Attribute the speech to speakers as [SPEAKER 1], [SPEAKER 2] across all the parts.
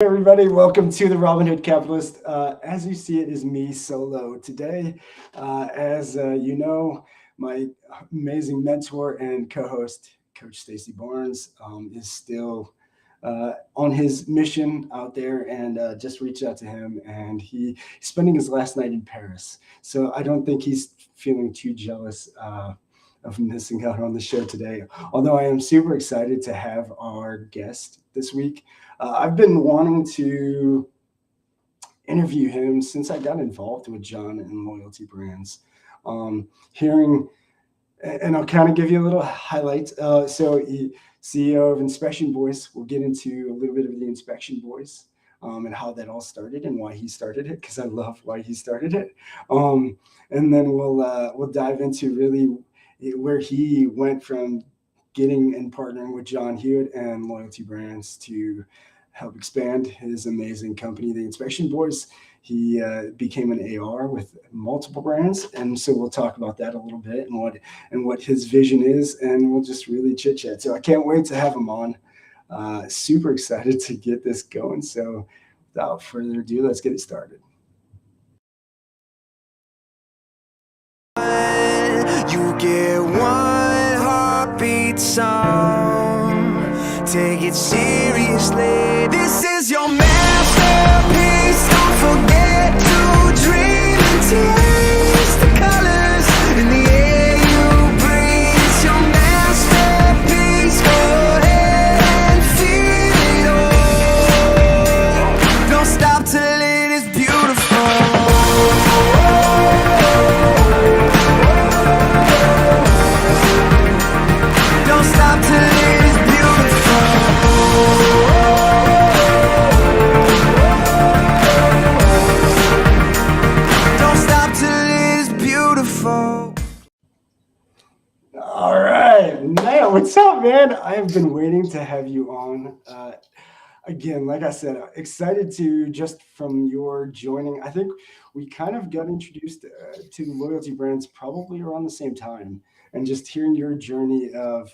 [SPEAKER 1] Everybody, welcome to the Robinhood Capitalist. As you see, it is me solo today. As my amazing mentor and co-host, Coach Stacey Barnes, is still on his mission out there, and just reached out to him, and he's spending his last night in Paris. So I don't think he's feeling too jealous. Of missing out on the show today. Although I am super excited to have our guest this week. I've been wanting to interview him since I got involved with John and loyalty brands. Hearing, and I'll kind of give you a little highlight. CEO of Inspection Boys. We'll get into a little bit of the Inspection Boys. And how that all started and why he started it, because I love why he started it. And then we'll dive into really where he went from getting and partnering with John Hewitt and Loyalty Brands to help expand his amazing company, the Inspection Boys. He became an AR with multiple brands, and so we'll talk about that a little bit and what his vision is, and we'll just really chit chat. So I can't wait to have him on. Super excited to get this going. So without further ado, let's get it started.
[SPEAKER 2] You get one heartbeat song. Take it seriously. This is your masterpiece. Don't forget to dream and taste the colors in the air you breathe. It's your masterpiece. Go ahead and feel it all. Don't stop till it is beautiful. Don't stop till it is beautiful. Don't stop till it is beautiful.
[SPEAKER 1] All right, man, what's up, man? I have been waiting to have you on. Again, like I said, excited to just from your joining. I think we kind of got introduced to the loyalty brands probably around the same time, and just hearing your journey of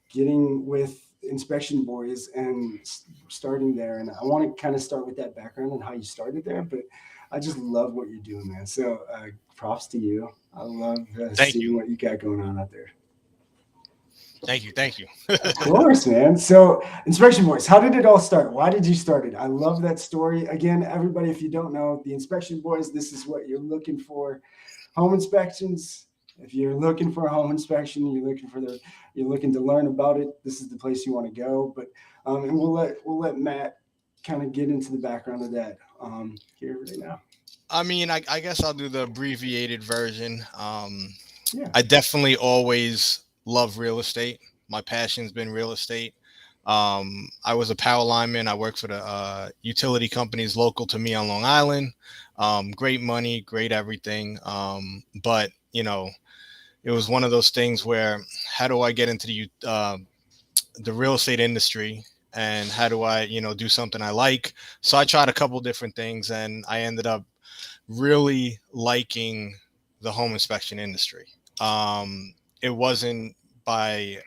[SPEAKER 1] getting with Inspection Boys and starting there. And I want to kind of start with that background and how you started there, but I just love what you're doing, man. So props to you. I love
[SPEAKER 3] Thank
[SPEAKER 1] seeing
[SPEAKER 3] you.
[SPEAKER 1] what you got going on out there.
[SPEAKER 3] Thank you. Thank you.
[SPEAKER 1] Of course, man. So, Inspection Boys, how did it all start? Why did you start it? I love that story. Again, everybody, if you don't know, the Inspection Boys, this is what you're looking for. Home inspections. If you're looking for a home inspection, you're looking to learn about it, this is the place you want to go. But and we'll let Matt kind of get into the background of that here right now.
[SPEAKER 3] I mean, I guess I'll do the abbreviated version.
[SPEAKER 1] Yeah.
[SPEAKER 3] I definitely always love real estate. My passion's been real estate. I was a power lineman. I worked for the utility companies local to me on Long Island. Great money, great everything. But it was one of those things where how do I get into the real estate industry, and how do I do something I like? So I tried a couple different things, and I ended up really liking the home inspection industry. It wasn't by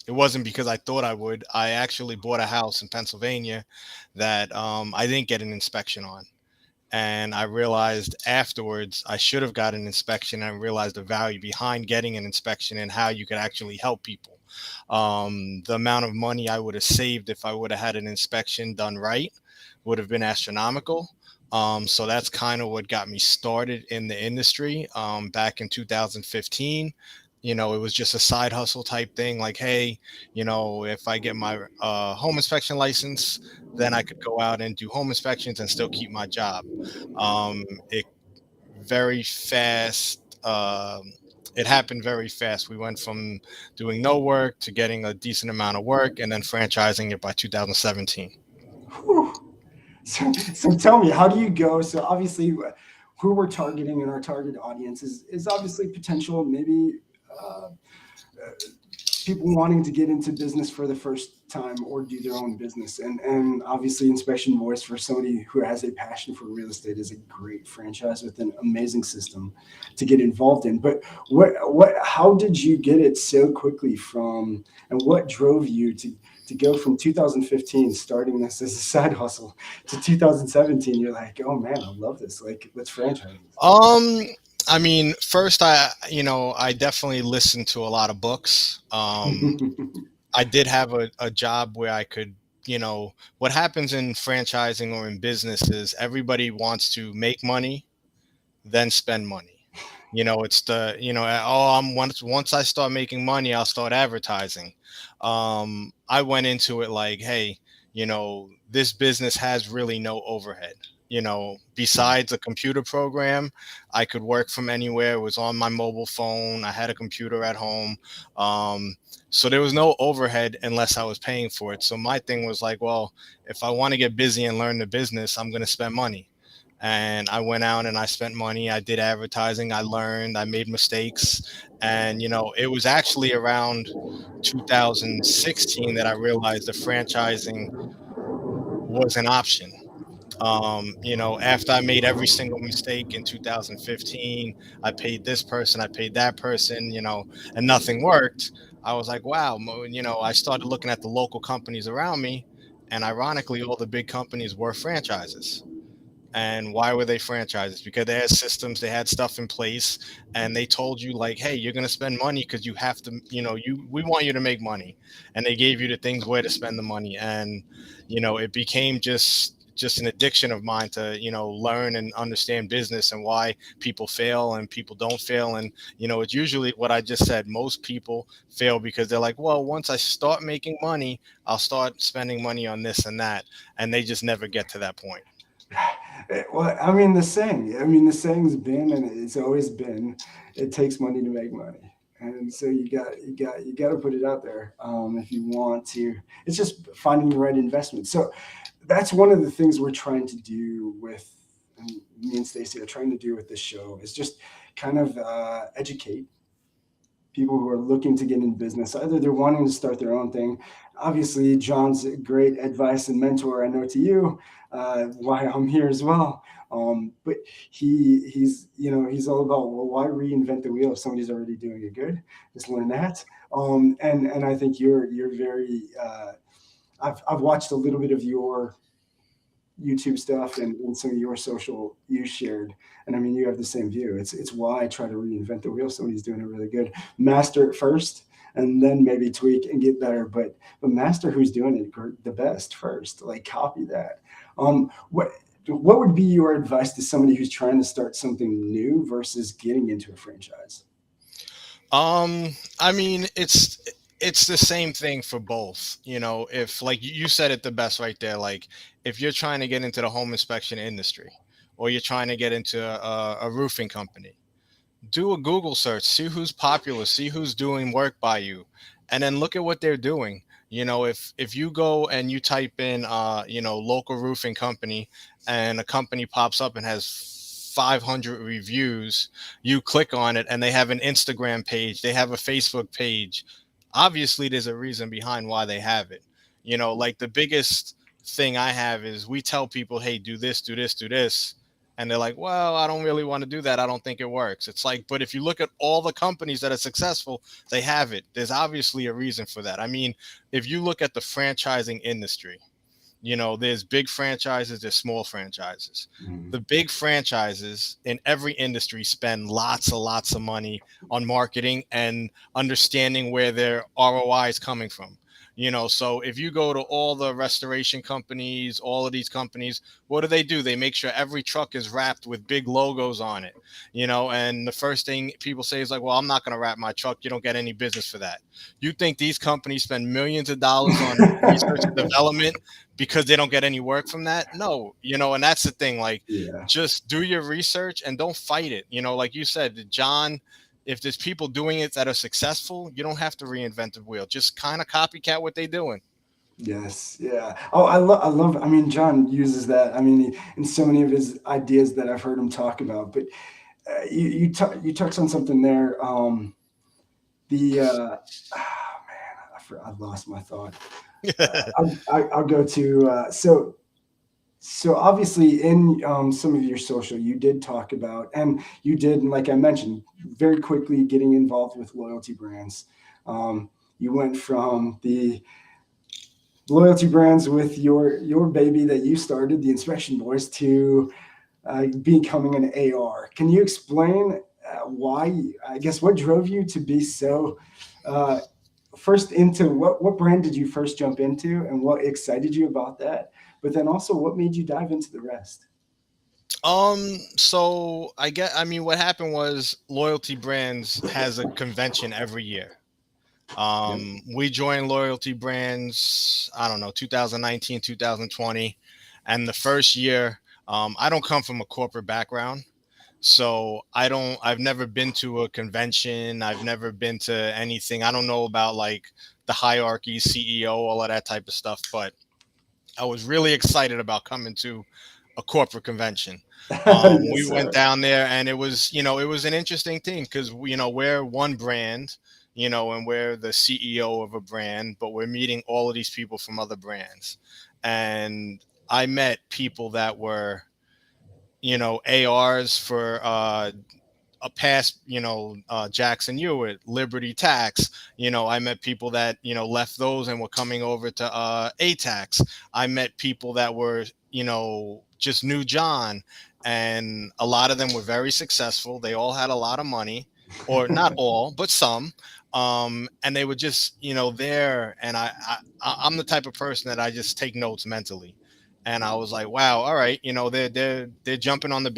[SPEAKER 3] it wasn't because I thought I would. I actually bought a house in Pennsylvania that I didn't get an inspection on. And I realized afterwards I should have got an inspection. I realized the value behind getting an inspection and how you could actually help people. The amount of money I would have saved if I would have had an inspection done right would have been astronomical. So that's kind of what got me started in the industry back in 2015. It was just a side hustle type thing. Like, hey, if I get my home inspection license, then I could go out and do home inspections and still keep my job. It very fast. It happened very fast. We went from doing no work to getting a decent amount of work, and then franchising it by 2017.
[SPEAKER 1] Whew. So tell me, how do you go? So obviously, who we're targeting and our target audience is obviously potential, maybe uh, people wanting to get into business for the first time or do their own business. And obviously Inspection Voice, for somebody who has a passion for real estate, is a great franchise with an amazing system to get involved in. But how did you get it so quickly from, and what drove you to to go from 2015 starting this as a side hustle to 2017, you're like, oh man, I love this. Like, let's franchise
[SPEAKER 3] Um, I mean, first, I definitely listened to a lot of books.
[SPEAKER 1] this.
[SPEAKER 3] I did have a job where I could, what happens in franchising or in business is everybody wants to make money, then spend money. It's oh, once I start making money, I'll start advertising. I went into it like, hey, this business has really no overhead. Besides a computer program, I could work from anywhere. It was on my mobile phone. I had a computer at home. Um, so there was no overhead unless I was paying for it. So my thing was like, well, if I want to get busy and learn the business, I'm going to spend money. And I went out and I spent money. I did advertising. I learned. I made mistakes. And, it was actually around 2016 that I realized the franchising was an option. After I made every single mistake in 2015, I paid this person, I paid that person, and nothing worked. I was like, wow, I started looking at the local companies around me. And ironically, all the big companies were franchises. And why were they franchises? Because they had systems, they had stuff in place, and they told you like, hey, you're going to spend money because you have to, we want you to make money. And they gave you the things where to spend the money. And it became just an addiction of mine to learn and understand business and why people fail and people don't fail. And it's usually what I just said. Most people fail because they're like, well, once I start making money, I'll start spending money on this and that, and they just never get to that point.
[SPEAKER 1] Well, I mean, the saying's been, and it's always been, it takes money to make money. And so you got to put it out there if you want to. It's just finding the right investment. So that's one of the things we're trying to do with, and me and Stacey are trying to do with this show is just kind of educate people who are looking to get in business. Either they're wanting to start their own thing. Obviously, John's great advice and mentor, I know, to you, why I'm here as well. But he's all about, well, why reinvent the wheel if somebody's already doing it good? Just learn that. And I think you're very. I've watched a little bit of your YouTube stuff and some of your social you shared. And I mean, you have the same view. It's why I try to reinvent the wheel. Somebody's doing it really good. Master it first and then maybe tweak and get better. But master who's doing it the best first. Like copy that. What would be your advice to somebody who's trying to start something new versus getting into a franchise?
[SPEAKER 3] I mean, it's the same thing for both. If like you said it the best right there, like if you're trying to get into the home inspection industry or you're trying to get into a roofing company, do a Google search, see who's popular, see who's doing work by you, and then look at what they're doing. If you go and you type in local roofing company and a company pops up and has 500 reviews, you click on it and they have an Instagram page, they have a Facebook page. Obviously there's a reason behind why they have it. Like the biggest thing I have is we tell people, hey, do this, do this, do this, and they're like, well, I don't really want to do that, I don't think it works. It's like, but if you look at all the companies that are successful, they have it. There's obviously a reason for that. I mean, if you look at the franchising industry, there's big franchises, there's small franchises.
[SPEAKER 1] Mhm.
[SPEAKER 3] The big franchises in every industry spend lots of money on marketing and understanding where their ROI is coming from. So if you go to all the restoration companies, all of these companies, what do? They make sure every truck is wrapped with big logos on it, and the first thing people say is like, well, I'm not going to wrap my truck. You don't get any business for that. You think these companies spend millions of dollars on research and development because they don't get any work from that? No, and that's the thing. Like,
[SPEAKER 1] Yeah.
[SPEAKER 3] just do your research and don't fight it. Like you said, John, if there's people doing it that are successful, you don't have to reinvent the wheel. Just kind of copycat what they're doing.
[SPEAKER 1] Yes, yeah. Oh, I love. I mean, John uses that. I mean, in so many of his ideas that I've heard him talk about. But you touched on something there. The man, I lost my thought. I'll go to so obviously in some of your social, you did talk about, and you did, like I mentioned, very quickly getting involved with loyalty brands. You went from the loyalty brands with your baby that you started, the Inspection Boys, to becoming an AR. Can you explain why? I guess what drove you to be so uh, first into what brand did you first jump into, and what excited you about that? But then also, what made you dive into the rest?
[SPEAKER 3] So I mean, what happened was Loyalty Brands has a convention every year.
[SPEAKER 1] Yep.
[SPEAKER 3] We joined Loyalty Brands, I don't know, 2019, 2020. And the first year, I don't come from a corporate background. So I've never been to a convention. I've never been to anything. I don't know about like the hierarchy, CEO, all of that type of stuff. But I was really excited about coming to a corporate convention.
[SPEAKER 1] Yes,
[SPEAKER 3] We went
[SPEAKER 1] sir.
[SPEAKER 3] down there, and it was, it was an interesting thing because, we're one brand, and we're the CEO of a brand, but we're meeting all of these people from other brands. And I met people that were, ARs for a past, Jackson Hewitt, Liberty Tax. I met people that, left those and were coming over to A-Tax. I met people that were, just knew John, and a lot of them were very successful. They all had a lot of money, or not all, but some. And they were just, there. And I'm the type of person that I just take notes mentally. And I was like, wow, all right, they're jumping on the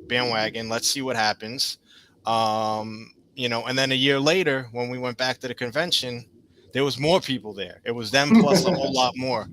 [SPEAKER 3] bandwagon. Let's see what happens. And then a year later, when we went back to the convention, there was more people there. It was them plus a whole lot more.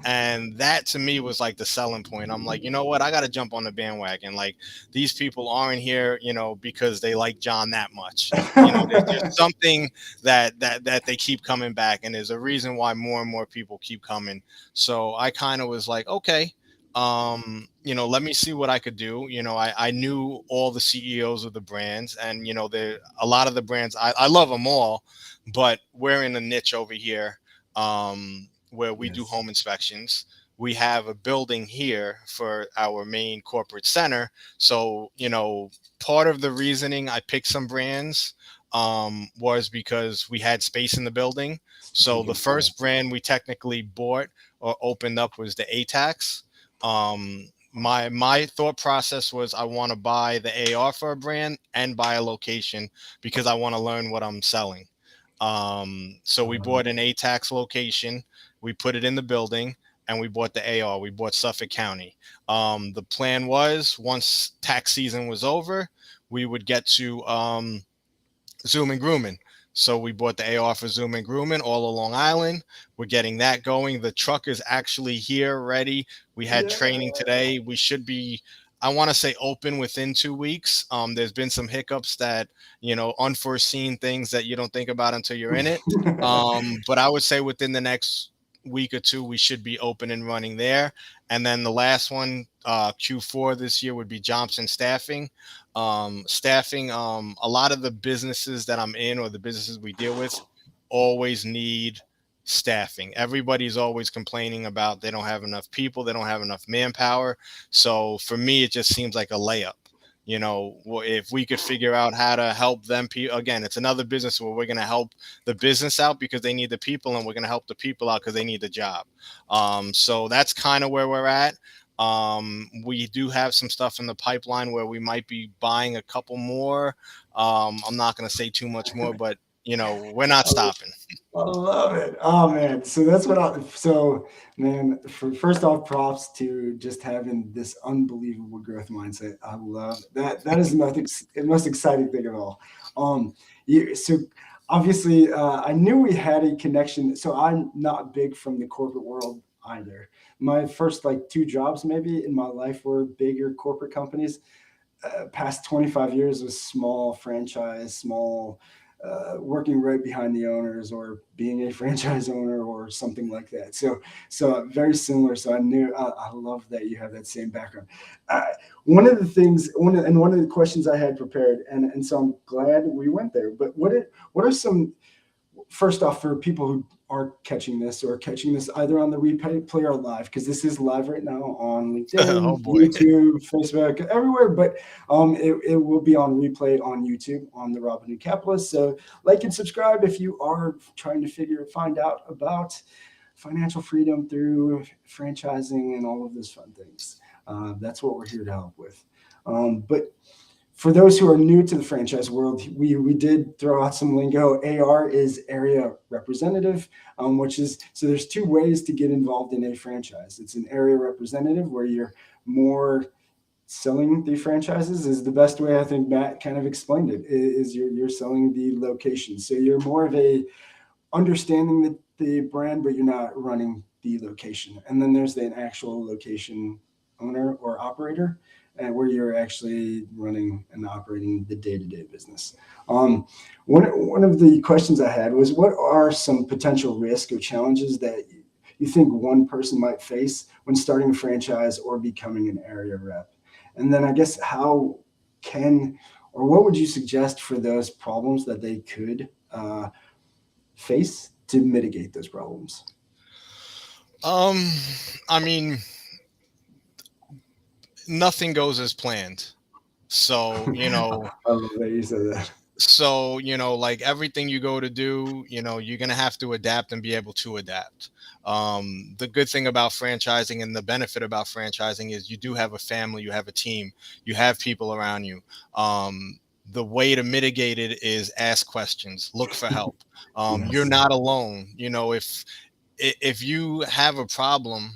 [SPEAKER 3] And that to me was like the selling point. I'm like, you know what? I got to jump on the bandwagon. Like, these people aren't here, because they like John that much. There's something that they keep coming back, and there's a reason why more and more people keep coming. So I kind of was like, okay, let me see what I could do. I knew all the CEOs of the brands, and a lot of the brands, I love them all, but we're in a niche over here, where we do
[SPEAKER 1] Yes.
[SPEAKER 3] home inspections. We have a building here for our main corporate center. So, part of the reasoning I picked some brands, was because we had space in the building.
[SPEAKER 1] It's
[SPEAKER 3] So
[SPEAKER 1] big
[SPEAKER 3] the
[SPEAKER 1] and full.
[SPEAKER 3] first brand we technically bought or opened up was the ATAX. My thought process was I want to buy the AR for a brand and buy a location because I want to learn what I'm selling. So
[SPEAKER 1] I
[SPEAKER 3] we
[SPEAKER 1] love
[SPEAKER 3] bought
[SPEAKER 1] it.
[SPEAKER 3] an ATAX location, we put it in the building, and we bought the AR. We bought Suffolk County. The plan was once tax season was over, we would get to Zoom and Grooming. So we bought the AR for Zoom and Grooming all along Island. We're getting that going. The truck is actually here, ready. We had
[SPEAKER 1] Yeah.
[SPEAKER 3] training today. We should be, I want to say, open within 2 weeks. There's been some hiccups that, unforeseen things that you don't think about until you're in it. But I would say within the next week or two, we should be open and running there. And then the last one, Q4 this year, would be Johnson Staffing. Staffing, a lot of the businesses that I'm in or the businesses we deal with always need staffing. Everybody's always complaining about they don't have enough people, they don't have enough manpower. So for me, it just seems like a layup. If we could figure out how to help them, again, it's another business where we're going to help the business out because they need the people, and we're going to help the people out because they need the job. So that's kind of where we're at. We do have some stuff in the pipeline where we might be buying a couple more. I'm not going to say too much more, but we're not stopping.
[SPEAKER 1] I love it. Oh man. So that's what I so man, first off, props to just having this unbelievable growth mindset. I love that. That is the most exciting thing of all. So obviously I knew we had a connection. So I'm not big from the corporate world either. My first like two jobs maybe in my life were bigger corporate companies. Past 25 years was small franchise, small, working right behind the owners or being a franchise owner or something like that. So very similar. So I love that you have that same background. Uh, one of the things, one of the questions I had prepared, and so I'm glad we went there. But what are some, first off, for people who are catching this or catching this either on the replay or live, because this is live right now on
[SPEAKER 3] Oh
[SPEAKER 1] LinkedIn,
[SPEAKER 3] boy.
[SPEAKER 1] YouTube, Facebook, everywhere, but it will be on replay on YouTube on the Robinhood Capitalists. So like and subscribe if you are trying to find out about financial freedom through franchising and all of those fun things. That's what we're here to help with. But for those who are new to the franchise world, we did throw out some lingo. AR is area representative, which is, so there's two ways to get involved in a franchise. It's an area representative where you're more selling the franchises, is the best way I think Matt kind of explained it, is you're selling the location. So you're more of a understanding the brand, but you're not running the location. And then there's an actual location owner or operator, and where you're actually running and operating the day-to-day business. One of the questions I had was, what are some potential risks or challenges that you think one person might face when starting a franchise or becoming an area rep? And then I guess how can, or what would you suggest for those problems that they could face to mitigate those problems?
[SPEAKER 3] I mean, nothing goes as planned. So,
[SPEAKER 1] I love that you said that.
[SPEAKER 3] so like everything you go to do, you're going to have to adapt and be able to adapt. The good thing about franchising and the benefit about franchising is you do have a family, you have a team, you have people around you. The way to mitigate it is ask questions, look for help. You're
[SPEAKER 1] Yes.
[SPEAKER 3] not alone. If you have a problem,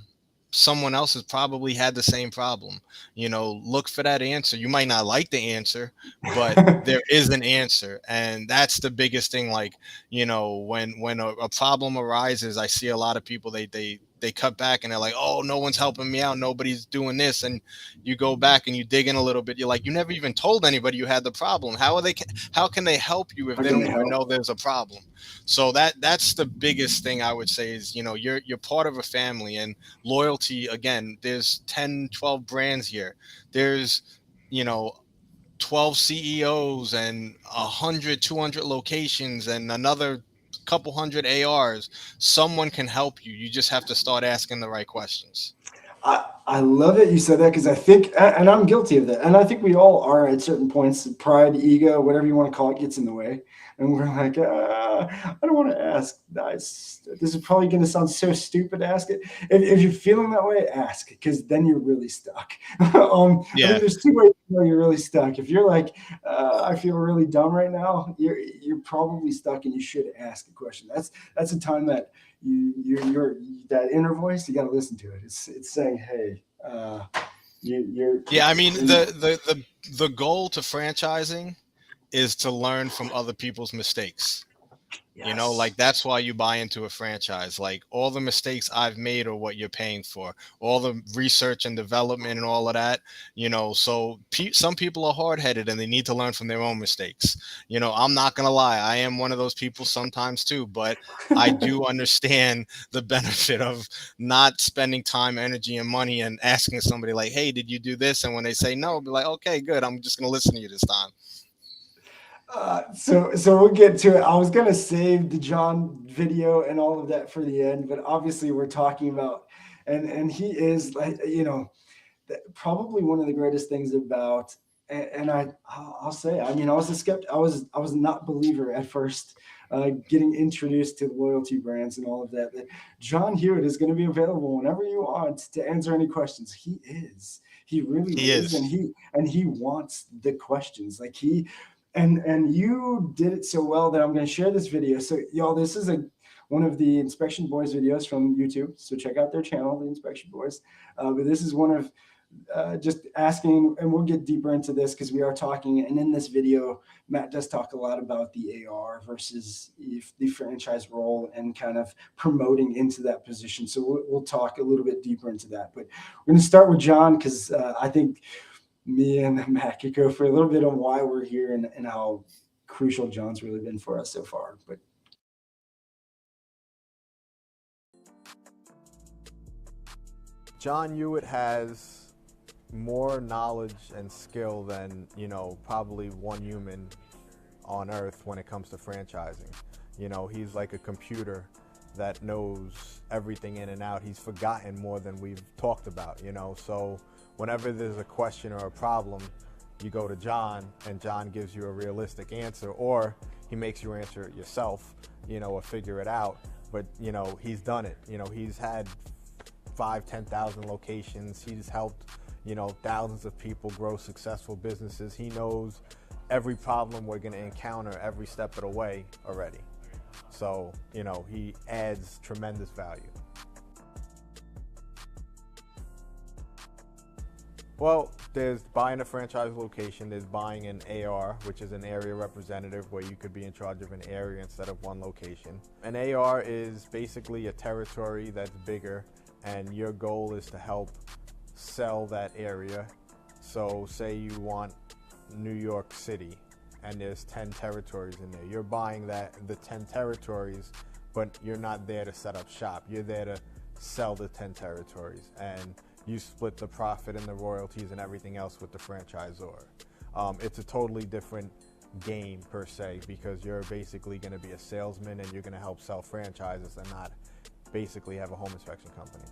[SPEAKER 3] someone else has probably had the same problem. Look for that answer. You might not like the answer, but there is an answer. And that's the biggest thing. Like, when a problem arises, I see a lot of people, they cut back and they're like, oh, no one's helping me out, nobody's doing this. And you go back and you dig in a little bit, you're like, you never even told anybody you had the problem. How can they help you if
[SPEAKER 1] How
[SPEAKER 3] they
[SPEAKER 1] can
[SPEAKER 3] don't
[SPEAKER 1] they
[SPEAKER 3] even
[SPEAKER 1] help?
[SPEAKER 3] know there's a problem? So that's the biggest thing I would say is, you're part of a family. And loyalty, again, there's 10, 12 brands here. There's, you know 12 CEOs and 100, 200 locations and another couple hundred ARs. Someone can help you. You just have to start asking the right questions.
[SPEAKER 1] I love it you said that, because I think, and I'm guilty of that, and I think we all are at certain points. Pride, ego, whatever you want to call it, gets in the way, and we're like, I don't want to ask. This is probably going to sound so stupid to ask it. If you're feeling that way, ask, because then you're really stuck. I think
[SPEAKER 3] Yeah.
[SPEAKER 1] there's two ways to know you're really stuck. If you're like, I feel really dumb right now, you're probably stuck, and you should ask a question. That's a time that you're that inner voice, you got to listen to it. It's saying, hey, you're
[SPEAKER 3] Yeah. I mean, the goal to franchising is to learn from other people's mistakes.
[SPEAKER 1] yes.
[SPEAKER 3] Like that's why you buy into a franchise. Like all the mistakes I've made are what you're paying for, all the research and development and all of that. So some people are hard-headed and they need to learn from their own mistakes. I'm not going to lie. I am one of those people sometimes too, but I do understand the benefit of not spending time, energy, and money and asking somebody like, hey, did you do this? And when they say no, be like, okay, good. I'm just going to listen to you this time.
[SPEAKER 1] So we'll get to it. I was gonna save the John video and all of that for the end, but obviously we're talking about, and he is like, probably one of the greatest things about, and I'll say, I mean, I was a skeptic. I was not believer at first, getting introduced to loyalty brands and all of that. That John Hewitt is going to be available whenever you want to answer any questions. He is. He really
[SPEAKER 3] He
[SPEAKER 1] is, and
[SPEAKER 3] is.
[SPEAKER 1] he wants the questions. Like and you did it so well that I'm going to share this video. So y'all, this is one of the Inspection Boys videos from YouTube. So check out their channel, the Inspection Boys. But this is one of just asking, and we'll get deeper into this because we are talking. And in this video, Matt does talk a lot about the AR versus the franchise role and kind of promoting into that position. So we'll talk a little bit deeper into that. But we're going to start with John, because I think me and Matt could go for a little bit on why we're here and how crucial John's really been for us so far. But
[SPEAKER 4] John Hewitt has more knowledge and skill than, probably one human on earth when it comes to franchising. He's like a computer that knows everything in and out. He's forgotten more than we've talked about, So whenever there's a question or a problem, you go to John, and John gives you a realistic answer, or he makes you answer it yourself, or figure it out. but he's done it. He's had 5,000-10,000 locations. He's helped thousands of people grow successful businesses. He knows every problem we're going to encounter every step of the way already. So he adds tremendous value. Well, there's buying a franchise location, there's buying an AR, which is an area representative, where you could be in charge of an area instead of one location. An AR is basically a territory that's bigger, and your goal is to help sell that area. So say you want New York City, and there's 10 territories in there. You're buying the 10 territories, but you're not there to set up shop. You're there to sell the 10 territories, and you split the profit and the royalties and everything else with the franchisor. It's a totally different game per se, because you're basically going to be a salesman and you're going to help sell franchises and not basically have a home inspection company.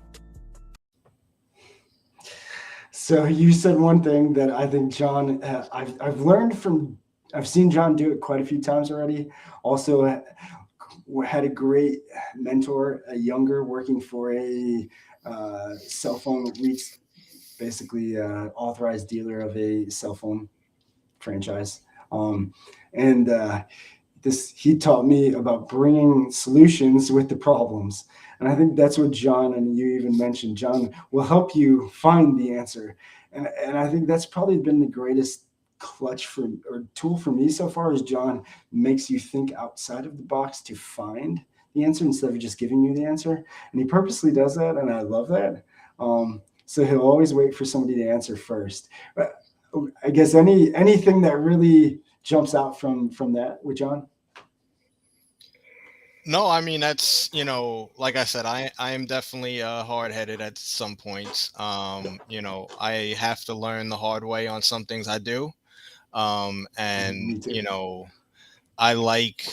[SPEAKER 1] So you said one thing that I think John, I've seen John do it quite a few times already. Also had a great mentor, a younger, working for a cell phone basically authorized dealer of a cell phone franchise. He taught me about bringing solutions with the problems. And I think that's what John, and you even mentioned, John will help you find the answer. And I think that's probably been the greatest tool for me so far, is John makes you think outside of the box to find the answer instead of just giving you the answer. And he purposely does that, and I love that. So he'll always wait for somebody to answer first. But I guess anything that really jumps out from that with John?
[SPEAKER 3] No, I mean, that's, like I said, I am definitely hard-headed at some points. I have to learn the hard way on some things I do.
[SPEAKER 1] Me too.
[SPEAKER 3] I like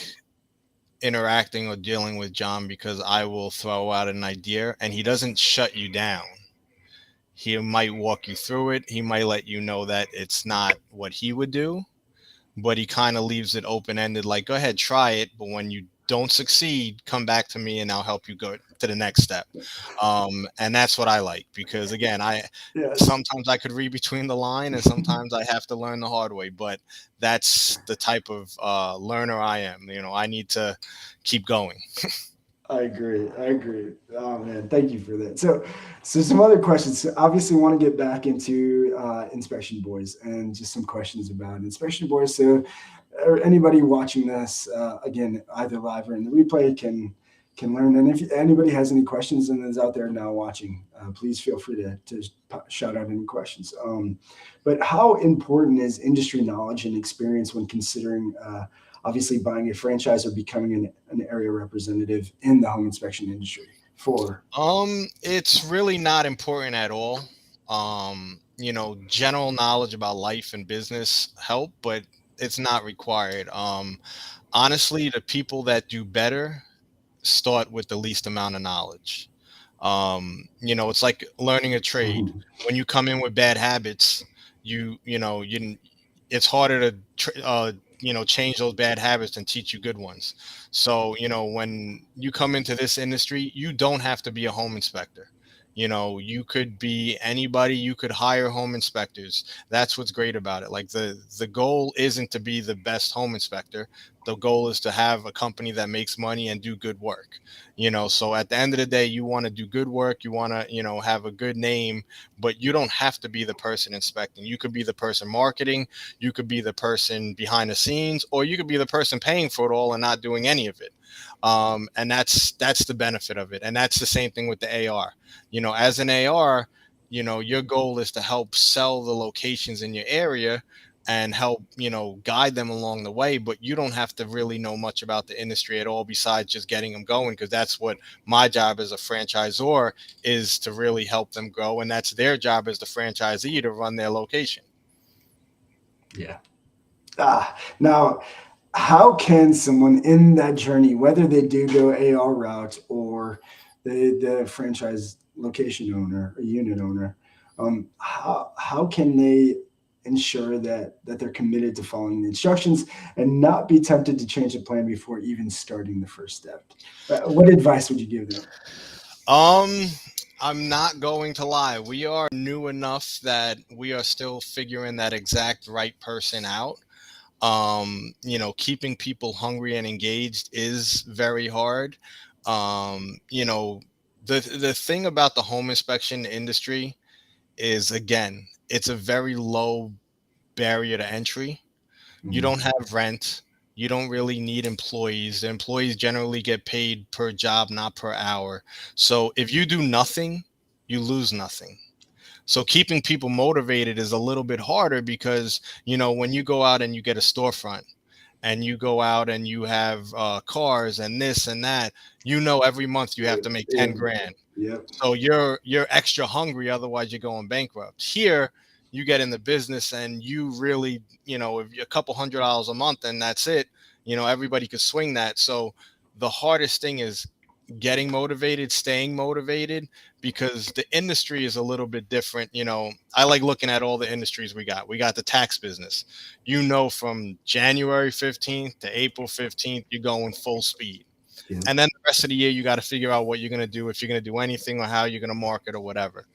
[SPEAKER 3] interacting or dealing with John because I will throw out an idea and he doesn't shut you down. He might walk you through it. He might let you know that it's not what he would do, but he kind of leaves it open-ended, like, go ahead, try it. But when you don't succeed, come back to me and I'll help you go to the next step. And that's what I like, because again, sometimes I could read between the line and sometimes I have to learn the hard way, but that's the type of learner I am. I need to keep going.
[SPEAKER 1] I agree. Oh man, thank you for that. So some other questions. So obviously, want to get back into Inspection Boys and just some questions about Inspection Boys. So anybody watching this, again, either live or in the replay, can learn. And if anybody has any questions and is out there now watching, please feel free to shout out any questions. But how important is industry knowledge and experience when considering obviously buying a franchise or becoming an area representative in the home inspection industry?
[SPEAKER 3] It's really not important at all. General knowledge about life and business help, but it's not required. Honestly, the people that do better start with the least amount of knowledge. It's like learning a trade. When you come in with bad habits, it's harder to change those bad habits and teach you good ones. So, when you come into this industry, you don't have to be a home inspector. You could be anybody. You could hire home inspectors. That's what's great about it. Like the goal isn't to be the best home inspector. The goal is to have a company that makes money and do good work. So at the end of the day, you want to do good work. You want to, have a good name, but you don't have to be the person inspecting. You could be the person marketing. You could be the person behind the scenes, or you could be the person paying for it all and not doing any of it. And that's the benefit of it. And that's the same thing with the AR. As an AR, your goal is to help sell the locations in your area and help, guide them along the way. But you don't have to really know much about the industry at all besides just getting them going, because that's what my job as a franchisor is, to really help them grow. And that's their job as the franchisee, to run their location.
[SPEAKER 1] Yeah. Now, how can someone in that journey, whether they do go AR route or the franchise location owner or unit owner, how can they ensure that they're committed to following the instructions and not be tempted to change the plan before even starting the first step. What advice would you give them?
[SPEAKER 3] Um, I'm not going to lie. We are new enough that we are still figuring that exact right person out. Keeping people hungry and engaged is very hard. Um, you know, the thing about the home inspection industry is, again, it's a very low barrier to entry. You
[SPEAKER 1] Mm,
[SPEAKER 3] don't have rent. You don't really need employees. The employees generally get paid per job, not per hour. So if you do nothing, you lose nothing. So keeping people motivated is a little bit harder because, when you go out and you get a storefront and you go out and you have cars and this and that, every month you have to make
[SPEAKER 1] yeah,
[SPEAKER 3] 10 grand.
[SPEAKER 1] yep,
[SPEAKER 3] So you're extra hungry, otherwise you're going bankrupt. Here, you get in the business and you really, if you're a couple $100 a month and that's it, everybody could swing that. So the hardest thing is getting motivated, staying motivated, because the industry is a little bit different. I like looking at all the industries we got. We got the tax business. From January 15th to April 15th, you're going full speed.
[SPEAKER 1] yeah,
[SPEAKER 3] And then the rest of the year, you got to figure out what you're going to do, if you're going to do anything, or how you're going to market or whatever.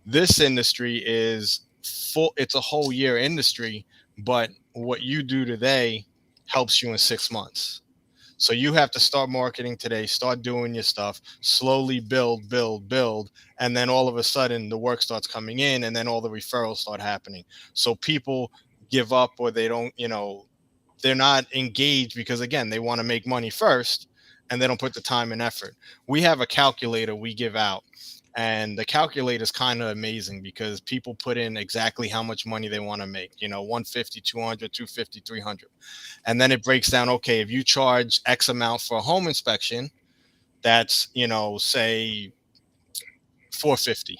[SPEAKER 3] This industry is full, it's a whole year industry, but what you do today helps you in 6 months. So you have to start marketing today, start doing your stuff, slowly build, build, build. And then all of a sudden the work starts coming in, and then all the referrals start happening. So people give up, or they don't, they're not engaged because, again, they want to make money first and they don't put the time and effort. We have a calculator we give out, and the calculator is kind of amazing because people put in exactly how much money they want to make, 150, 200, 250, 300. And then it breaks down, okay, if you charge X amount for a home inspection, that's, say 450.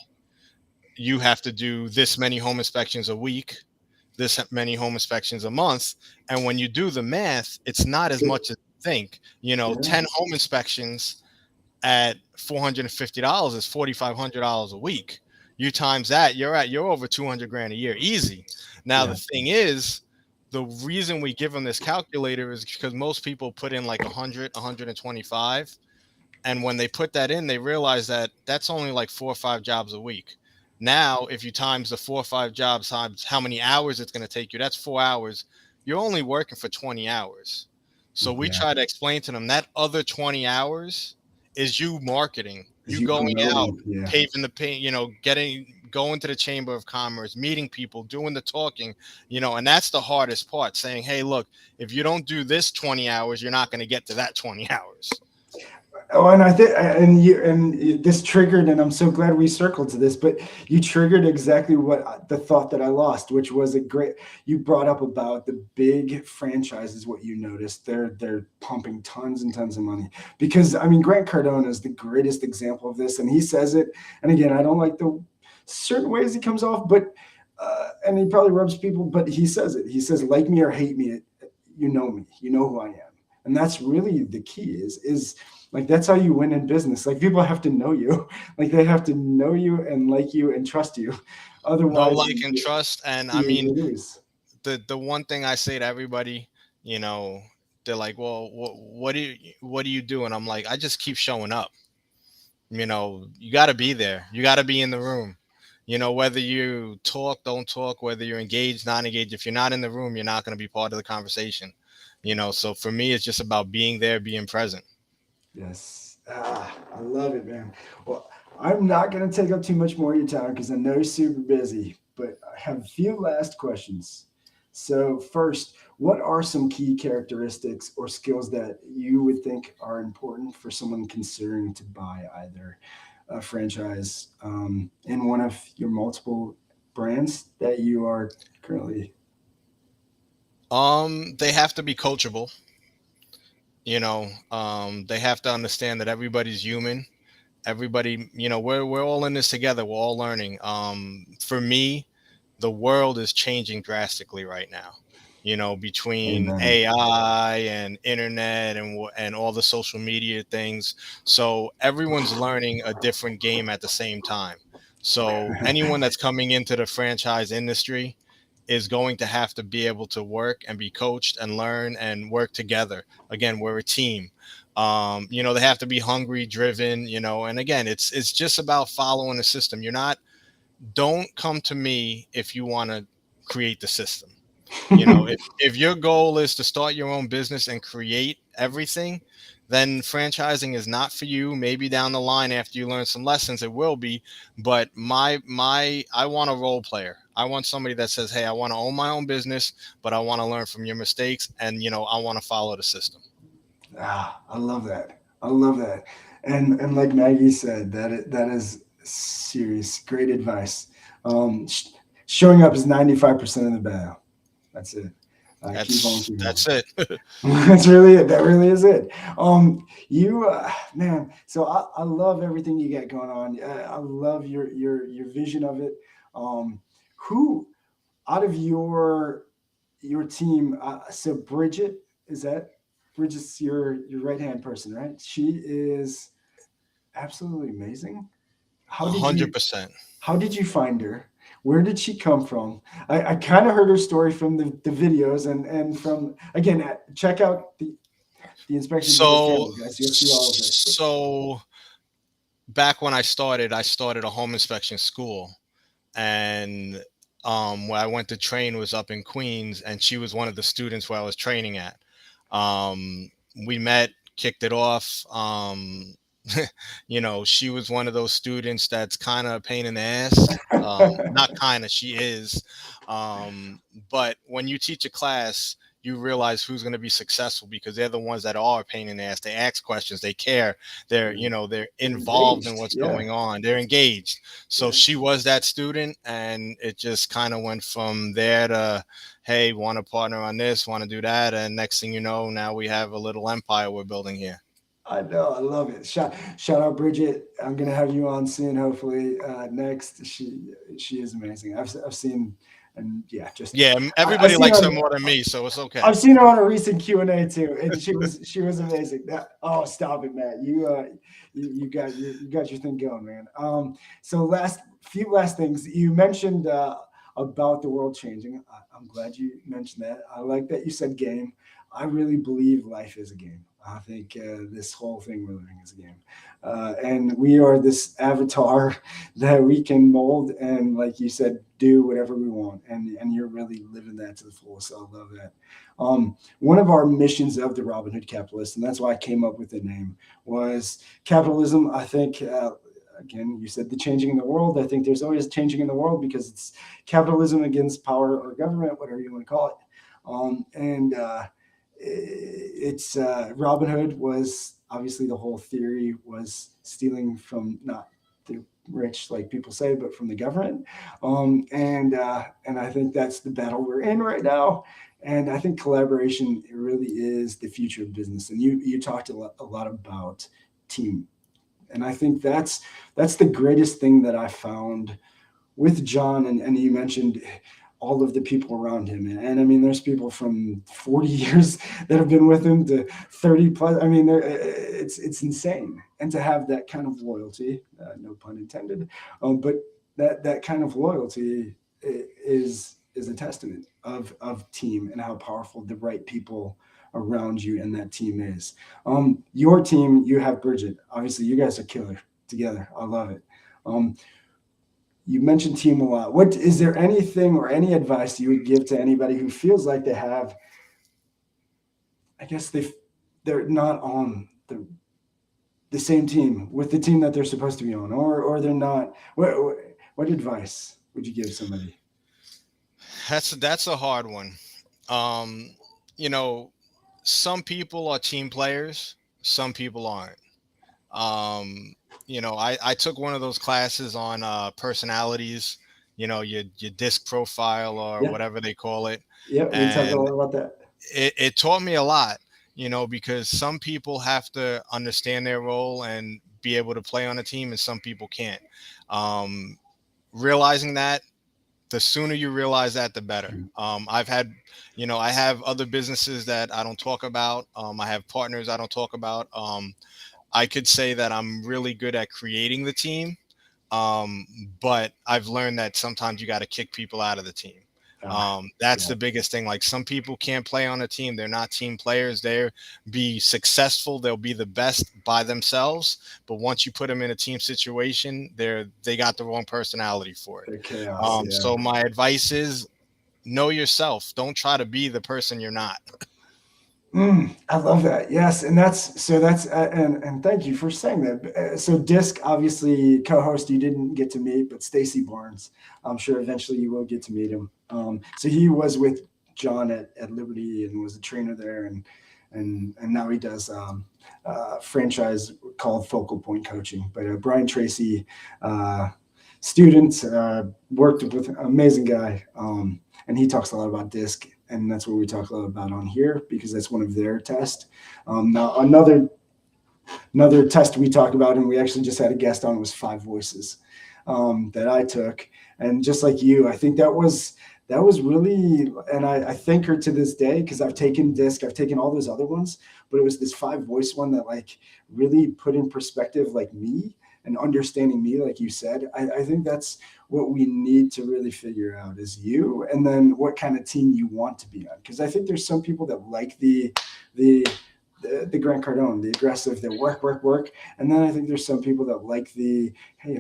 [SPEAKER 3] You have to do this many home inspections a week, this many home inspections a month. And when you do the math, it's not as much as you think.
[SPEAKER 1] yeah,
[SPEAKER 3] 10 home inspections at $450 is $4,500 a week. You times that, you're over 200 grand a year, easy. Now,
[SPEAKER 1] yeah,
[SPEAKER 3] the thing is, the reason we give them this calculator is because most people put in like 100, 125. And when they put that in, they realize that that's only like 4 or 5 jobs a week. Now, if you times the 4 or 5 jobs times how many hours it's going to take you, that's 4 hours. You're only working for 20 hours. So we
[SPEAKER 1] yeah.
[SPEAKER 3] try to explain to them that other 20 hours is you marketing,
[SPEAKER 1] Is
[SPEAKER 3] you
[SPEAKER 1] you
[SPEAKER 3] going out,
[SPEAKER 1] promoting? Yeah,
[SPEAKER 3] paving the paint, going to the Chamber of Commerce, meeting people, doing the talking, and that's the hardest part, saying, hey, look, if you don't do this 20 hours, you're not going to get to that 20 hours.
[SPEAKER 1] oh, and I think, and this triggered, and I'm so glad we circled to this, but you triggered exactly what the thought that I lost, which was a great. You brought up about the big franchises. What you noticed, they're pumping tons and tons of money because I mean Grant Cardone is the greatest example of this, and he says it. And again, I don't like the certain ways he comes off, but and he probably rubs people, but he says it. He says, "Like me or hate me, you know me. You know who I am." And that's really the key is like that's how you win in business. Like people have to know you. Like they have to know you and like you and trust you.
[SPEAKER 3] No,
[SPEAKER 1] Otherwise
[SPEAKER 3] like, and trust. And I
[SPEAKER 1] you
[SPEAKER 3] mean,
[SPEAKER 1] lose.
[SPEAKER 3] the one thing I say to everybody, you know, they're like, well, what do you do? And I'm like, I just keep showing up. You got to be there. You got to be in the room. Whether you talk, don't talk, whether you're engaged, not engaged. If you're not in the room, you're not going to be part of the conversation. So for me, it's just about being there, being present.
[SPEAKER 1] Yes. I love it, man. Well, I'm not going to take up too much more of your time because I know you're super busy, but I have a few last questions. So, first, what are some key characteristics or skills that you would think are important for someone considering to buy either a franchise in one of your multiple brands that you are currently?
[SPEAKER 3] They have to be coachable. They have to understand that everybody's human. Everybody, we're all in this together. We're all learning. For me, the world is changing drastically right now. Between
[SPEAKER 1] Amen.
[SPEAKER 3] AI and internet and all the social media things, so everyone's learning a different game at the same time. So anyone that's coming into the franchise industry, is going to have to be able to work and be coached and learn and work together. Again, we're a team. They have to be hungry, driven, and again, it's just about following the system. Don't come to me if you want to create the system. If your goal is to start your own business and create everything, then franchising is not for you. Maybe down the line after you learn some lessons, it will be. But I want a role player. I want somebody that says, "Hey, I want to own my own business, but I want to learn from your mistakes, and I want to follow the system."
[SPEAKER 1] I love that. I love that. And like Maggie said, that is serious, great advice. Um, sh- Showing up is 95% of the battle. That's it. Keep on,
[SPEAKER 3] That's
[SPEAKER 1] keep on.
[SPEAKER 3] that's it.
[SPEAKER 1] That's really it. That really is it. You man. So I love everything you got going on. I love your vision of it. Who out of your team? So Bridget, is that Bridget's your right hand person, right? She is absolutely amazing. How
[SPEAKER 3] A
[SPEAKER 1] did
[SPEAKER 3] hundred
[SPEAKER 1] you
[SPEAKER 3] percent.
[SPEAKER 1] how did you find her? Where did she come from? I kind of heard her story from the videos and from again check out the inspection videos
[SPEAKER 3] So
[SPEAKER 1] channel, guys. You'll see all of this. But
[SPEAKER 3] so back when I started a home inspection school, and where I went to train was up in Queens, and she was one of the students where I was training at. We met, kicked it off. She was one of those students that's kind of a pain in the ass. Not kind of, she is. Um, but when you teach a class, you realize who's going to be successful because they're the ones that are a pain in the ass. They ask questions, they care, they're
[SPEAKER 1] they're
[SPEAKER 3] involved in
[SPEAKER 1] engaged.
[SPEAKER 3] what's
[SPEAKER 1] Yeah,
[SPEAKER 3] going on, they're engaged. So
[SPEAKER 1] yeah.
[SPEAKER 3] she was that student, and it just kind of went from there to, hey, want to partner on this, want to do that, and next thing you know, now we have a little empire we're building here.
[SPEAKER 1] I know, I love it. Shout out Bridget. I'm gonna have you on soon, hopefully. Next, she is amazing. I've seen, and yeah, just
[SPEAKER 3] Yeah,
[SPEAKER 1] I've
[SPEAKER 3] everybody
[SPEAKER 1] seen
[SPEAKER 3] likes her
[SPEAKER 1] on
[SPEAKER 3] more than me, so it's okay.
[SPEAKER 1] I've seen her on a recent Q&A too, and she was amazing. Oh, stop it, Matt. You got your thing going, man. So last things you mentioned about the world changing. I'm glad you mentioned that. I like that you said game. I really believe life is a game. I think this whole thing we're living is a game, and we are this avatar that we can mold and, like you said, do whatever we want. And you're really living that to the fullest. So I love that. One of our missions of the Robinhood Capitalists, and that's why I came up with the name, was capitalism. I think. Again, you said the changing in the world. I think there's always changing in the world because it's capitalism against power or government, whatever you want to call it. And it's Robin Hood was obviously the whole theory was stealing from not the rich like people say, but from the government. And I think that's the battle we're in right now. And I think collaboration really is the future of business. And you talked a lot about team, and I think that's the greatest thing that I found with John, and you mentioned all of the people around him. And I mean, there's people from 40 years that have been with him to 30 plus. I mean, it's insane. And to have that kind of loyalty, no pun intended, but that kind of loyalty is a testament of team and how powerful the right people around you and that team is. Your team, you have Bridget. Obviously, you guys are killer together. I love it. Um, you mentioned team a lot. What is there anything or any advice you would give to anybody who feels like they have? I guess they're not on the same team with the team that they're supposed to be on, or they're not. What advice would you give somebody?
[SPEAKER 3] That's a hard one. Um, you know, some people are team players, some people aren't. Um, I took one of those classes on personalities, your disc profile or
[SPEAKER 1] Yeah,
[SPEAKER 3] whatever they call it.
[SPEAKER 1] yeah. We talked a
[SPEAKER 3] And
[SPEAKER 1] lot about that.
[SPEAKER 3] it taught me a lot, because some people have to understand their role and be able to play on a team, and some people can't. Um, Realizing that, the sooner you realize that, the better. I have other businesses that I don't talk about. I have partners I don't talk about. I could say that I'm really good at creating the team, but I've learned that sometimes you got to kick people out of the team. That's the biggest thing. Like, some people can't play on a team. They're not team players. They'll be successful. They'll be the best by themselves. But once you put them in a team situation, they got the wrong personality for it.
[SPEAKER 1] They're chaos. Yeah.
[SPEAKER 3] So my advice is, know yourself. Don't try to be the person you're not.
[SPEAKER 1] I love that. Yes, and and thank you for saying that. So Disc, obviously co-host, you didn't get to meet, but Stacey Barnes, I'm sure eventually you will get to meet him. So he was with John at Liberty and was a trainer there, and now he does franchise called Focal Point Coaching. But Brian Tracy, student, worked with an amazing guy, and he talks a lot about Disc. And that's what we talk a lot about on here, because that's one of their tests. Now, another test we talked about, and we actually just had a guest on, was 5 voices that I took. And just like you, I think that was really, and I thank her to this day, because I've taken Disc, I've taken all those other ones, but it was this 5 voice one that like really put in perspective like me and understanding me, like you said. I think that's what we need to really figure out is you, and then what kind of team you want to be on. Because I think there's some people that like the Grant Cardone, the aggressive, the work. And then I think there's some people that like the, hey,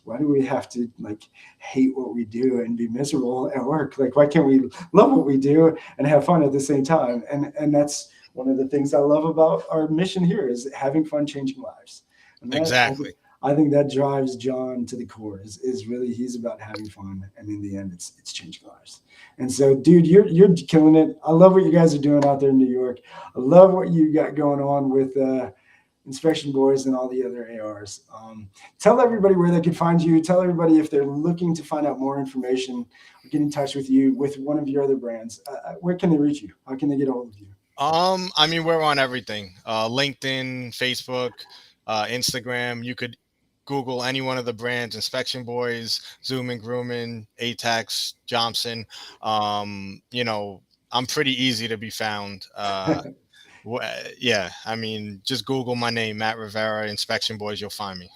[SPEAKER 1] why do we have to like hate what we do and be miserable at work? Like, why can't we love what we do and have fun at the same time? And that's one of the things I love about our mission here, is having fun, changing lives. And
[SPEAKER 3] Exactly.
[SPEAKER 1] I think that drives John to the core, is really, he's about having fun, and in the end it's changing lives. And so, dude, you're killing it. I love what you guys are doing out there in New York. I love what you got going on with Inspection Boys and all the other ARs. Tell everybody where they can find you. Tell everybody if they're looking to find out more information or get in touch with you with one of your other brands. Where can they reach you? How can they get a hold of you?
[SPEAKER 3] I mean, we're on everything. LinkedIn, Facebook, Instagram. You could Google any one of the brands: Inspection Boys, Zoom and Grooming, ATAX, Johnson. I'm pretty easy to be found. Yeah, I mean, just Google my name, Matt Rivera, Inspection Boys. You'll find me.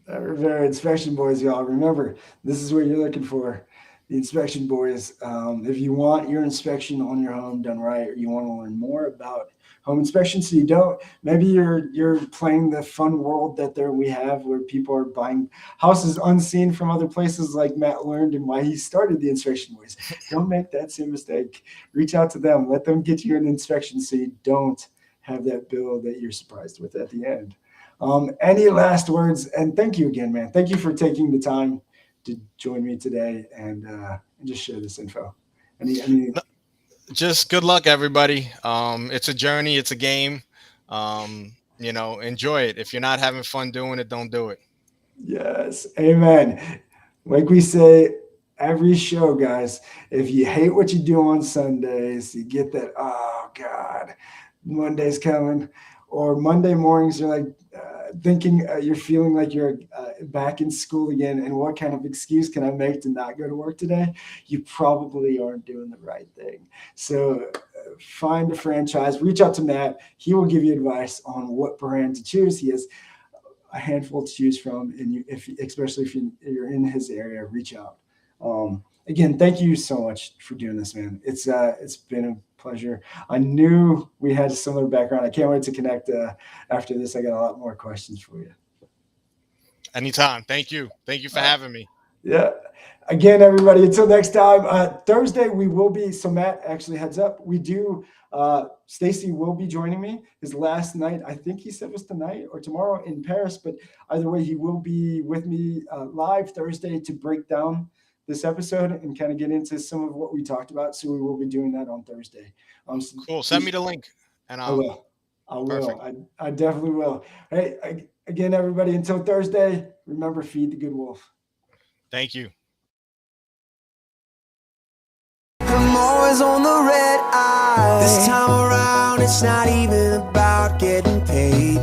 [SPEAKER 1] Rivera Inspection Boys, y'all. Remember, this is what you're looking for. The Inspection Boys. If you want your inspection on your home done right, or you want to learn more about home inspection, so you don't, maybe you're playing the fun world that we have, where people are buying houses unseen from other places, like Matt learned and why he started the Inspection Boys. Don't make that same mistake. Reach out to them. Let them get you an inspection, so you don't have that bill that you're surprised with at the end. Any last words? And thank you again, man. Thank you for taking the time to join me today and just share this info. Any
[SPEAKER 3] Just good luck, everybody. It's a journey. It's a game. Enjoy it. If you're not having fun doing it, don't do it.
[SPEAKER 1] Yes. Amen. Like we say every show, guys, if you hate what you do on Sundays, you get that, oh God, Monday's coming, or Monday mornings, you're like thinking, you're feeling like you're back in school again, and what kind of excuse can I make to not go to work today? You probably aren't doing the right thing. So find a franchise, reach out to Matt. He will give you advice on what brand to choose. He has a handful to choose from, and especially if you're in his area, reach out. Again, thank you so much for doing this, man. It's been a pleasure. I knew we had a similar background. I can't wait to connect after this. I got a lot more questions for you.
[SPEAKER 3] Anytime. Thank you. Thank you for having me.
[SPEAKER 1] Yeah. Again, everybody, until next time. Thursday, we will be, so Matt actually heads up. We do, Stacey will be joining me. His last night, I think he said was tonight or tomorrow in Paris, but either way, he will be with me live Thursday to break down this episode and kind of get into some of what we talked about. So we will be doing that on Thursday.
[SPEAKER 3] Cool. Send me the link. And
[SPEAKER 1] I will. I definitely will. Hey, again, everybody, until Thursday, remember, feed the good wolf.
[SPEAKER 3] Thank you.
[SPEAKER 2] I'm always on the red eye. This time around, it's not even about getting paid.